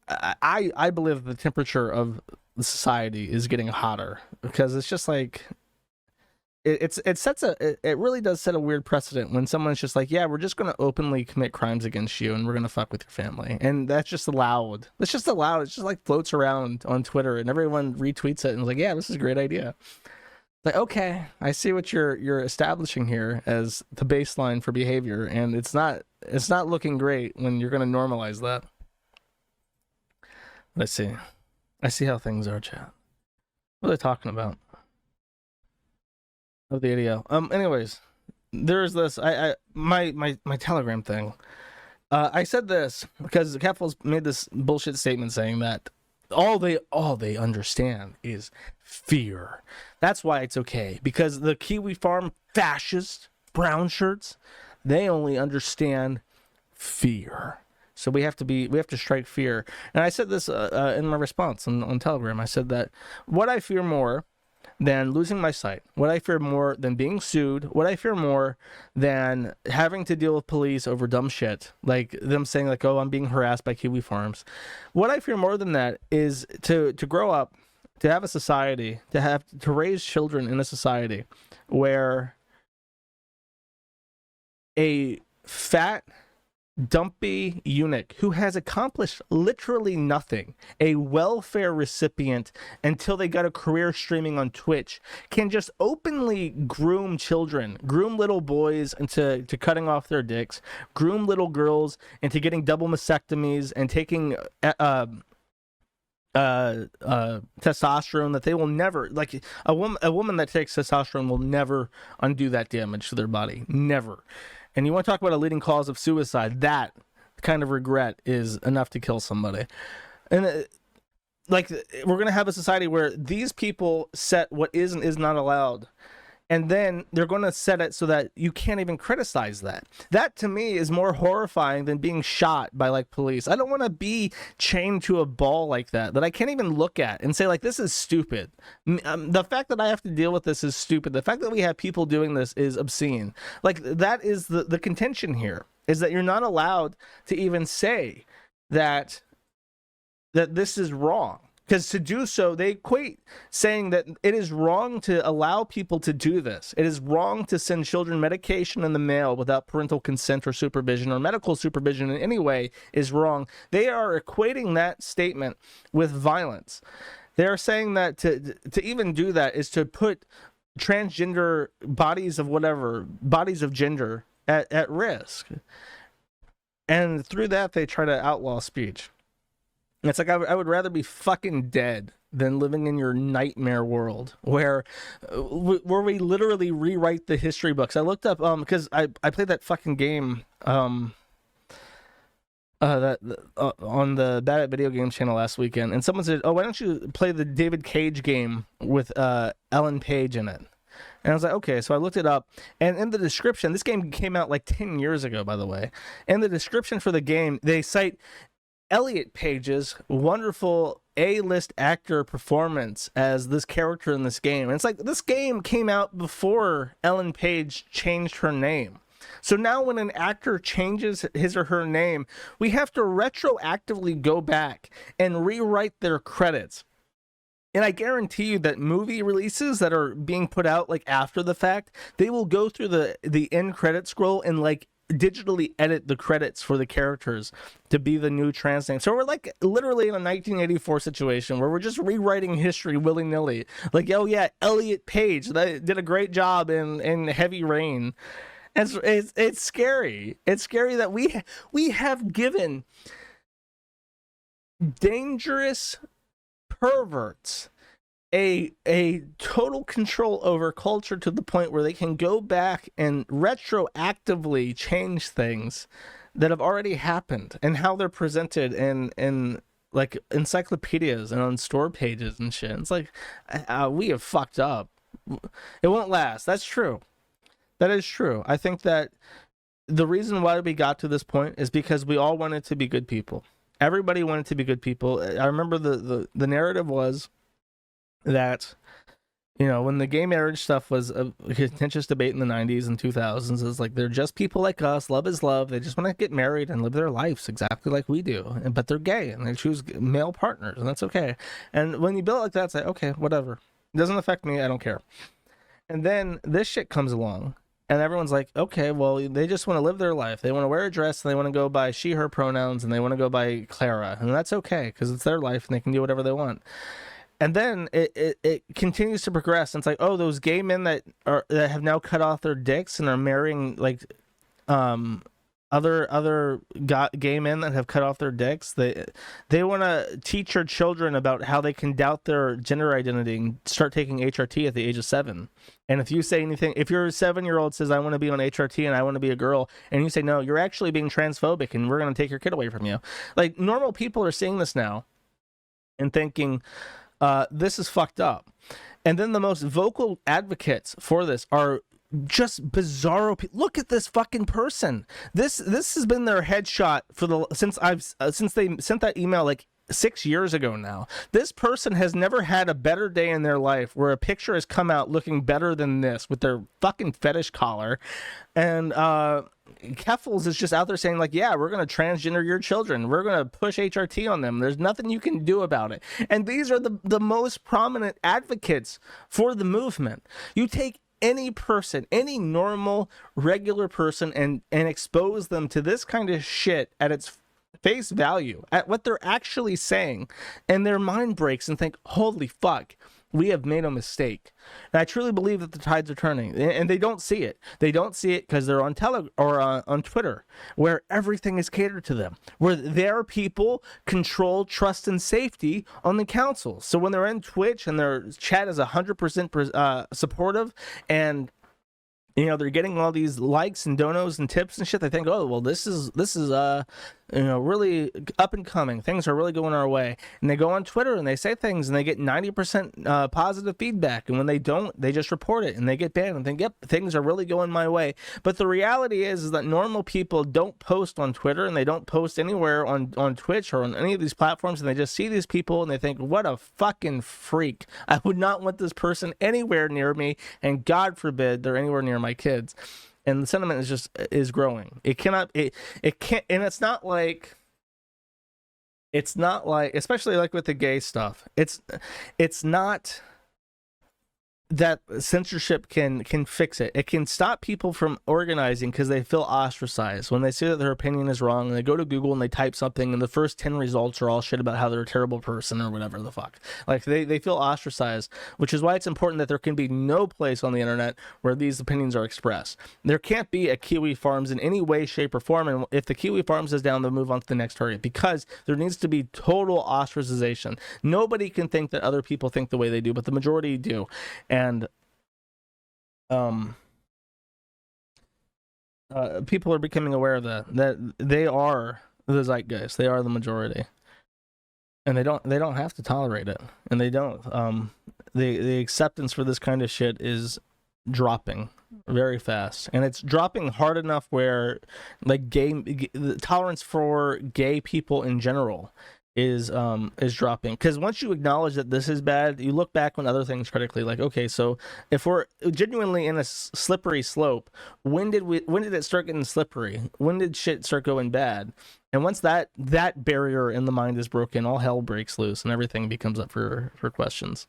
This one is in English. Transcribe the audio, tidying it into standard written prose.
I believe the temperature of the society is getting hotter because it's just like it really does set a weird precedent when someone's just like, yeah, we're just going to openly commit crimes against you and we're going to fuck with your family, and that's just allowed. It's just allowed. It's just like floats around on Twitter and everyone retweets it and is like, yeah, this is a great idea. Like, okay, I see what you're establishing here as the baseline for behavior, and it's not looking great when you're going to normalize that. Let's see. I see how things are, chat. What are they talking about? Of the video. Anyways, there's this. My Telegram thing. I said this because Capitals made this bullshit statement saying that all they understand is fear. That's why it's okay, because the Kiwi farm fascist brown shirts, they only understand fear. So we have to strike fear. And I said this in my response on Telegram. I said that what I fear more than losing my sight, what I fear more than being sued, what I fear more than having to deal with police over dumb shit, like them saying like, oh, I'm being harassed by Kiwi farms. What I fear more than that is to grow up, to have a society, to raise children in a society where a fat, dumpy eunuch who has accomplished literally nothing, a welfare recipient until they got a career streaming on Twitch, can just openly groom children, groom little boys into cutting off their dicks, groom little girls into getting double mastectomies and taking testosterone that they will never, like a woman that takes testosterone will never undo that damage to their body, never. And you want to talk about a leading cause of suicide, that kind of regret is enough to kill somebody. And like, we're going to have a society where these people set what is and is not allowed. And then they're going to set it so that you can't even criticize that. That to me is more horrifying than being shot by like police. I don't want to be chained to a ball like that I can't even look at and say like, this is stupid. The fact that I have to deal with this is stupid. The fact that we have people doing this is obscene. Like, that is the contention here, is that you're not allowed to even say that this is wrong. Because to do so, they equate saying that it is wrong to allow people to do this. It is wrong to send children medication in the mail without parental consent or supervision, or medical supervision in any way is wrong. They are equating that statement with violence. They are saying that to even do that is to put transgender bodies of gender at risk. And through that, they try to outlaw speech. It's like, I would rather be fucking dead than living in your nightmare world where we literally rewrite the history books. I looked up because I played that fucking game on the Bad at Video Games channel last weekend, and someone said, oh, why don't you play the David Cage game with Ellen Page in it? And I was like, okay. So I looked it up, and in the description, this game came out like 10 years ago, by the way. In the description for the game, they cite Elliot Page's wonderful A-list actor performance as this character in this game. And it's like, this game came out before Ellen Page changed her name. So now when an actor changes his or her name, we have to retroactively go back and rewrite their credits. And I guarantee you that movie releases that are being put out like after the fact, they will go through the end credit scroll and like digitally edit the credits for the characters to be the new trans name. So we're like literally in a 1984 situation where we're just rewriting history willy-nilly. Like, oh yeah, Elliot Page, that did a great job in Heavy Rain. It's scary. It's scary that we have given dangerous perverts a total control over culture to the point where they can go back and retroactively change things that have already happened and how they're presented in like encyclopedias and on store pages and shit. It's like, we have fucked up. It won't last. That's true. That is true. I think that the reason why we got to this point is because we all wanted to be good people. Everybody wanted to be good people. I remember the narrative was that You know, when the gay marriage stuff was a contentious debate in the 90s and 2000s, it's like they're just people like us. Love is love. They just want to get married and live their lives exactly like we do. But they're gay and they choose male partners, and that's okay. And when you build it like that, it's like, okay, whatever. It doesn't affect me. I don't care. And then this shit comes along, and everyone's like, okay, well, they just want to live their life. They want to wear a dress, and they want to go by she, her pronouns, and they want to go by Clara. And that's okay because it's their life and they can do whatever they want. And then it continues to progress. And it's like, oh, those gay men that have now cut off their dicks and are marrying like other gay men that have cut off their dicks. They want to teach your children about how they can doubt their gender identity and start taking HRT at the age of 7. And if you say anything, if your 7-year-old says I want to be on HRT and I want to be a girl, and you say no, you're actually being transphobic and we're going to take your kid away from you. Like, normal people are seeing this now and thinking, this is fucked up. And then the most vocal advocates for this are just bizarro people. Look at this fucking person. This has been their headshot for since they sent that email like 6 years ago now. This person has never had a better day in their life where a picture has come out looking better than this with their fucking fetish collar. And Keffels is just out there saying like, yeah, we're going to transgender your children. We're going to push HRT on them. There's nothing you can do about it. And these are the most prominent advocates for the movement. You take any person, any normal, regular person, and expose them to this kind of shit at its face value, at what they're actually saying, and their mind breaks and think, holy fuck, we have made a mistake. And I truly believe that the tides are turning, and they don't see it. They don't see it because they're on on Twitter, where everything is catered to them, where their people control trust and safety on the council. So when they're in Twitch and their chat is 100% supportive, and you know, they're getting all these likes and donos and tips and shit, they think, oh, well, this is really up and coming. Things are really going our way. And they go on Twitter and they say things and they get 90% positive feedback. And when they don't, they just report it and they get banned and think, yep, things are really going my way. But the reality is that normal people don't post on Twitter and they don't post anywhere on Twitch or on any of these platforms, and they just see these people and they think, what a fucking freak. I would not want this person anywhere near me, and God forbid they're anywhere near my kids. And the sentiment is growing. It can't, and it's not like, especially like with the gay stuff, it's not that censorship can fix it. It can stop people from organizing because they feel ostracized when they say that their opinion is wrong, and they go to Google and they type something and the first 10 results are all shit about how they're a terrible person or whatever the fuck. Like they feel ostracized, which is why it's important that there can be no place on the internet where these opinions are expressed. There can't be a Kiwi Farms in any way, shape, or form, and if the Kiwi Farms is down, they'll move on to the next target, because there needs to be total ostracization. Nobody can think that other people think the way they do, but the majority do. And people are becoming aware of that they are the zeitgeist. They are the majority, and they don't have to tolerate it, and they don't. The acceptance for this kind of shit is dropping very fast, and it's dropping hard enough where like the tolerance for gay people in general is dropping, because once you acknowledge that this is bad, you look back on other things critically, like, okay, so if we're genuinely in a slippery slope, when did it start getting slippery? When did shit start going bad? And once that barrier in the mind is broken, all hell breaks loose and everything becomes up for questions.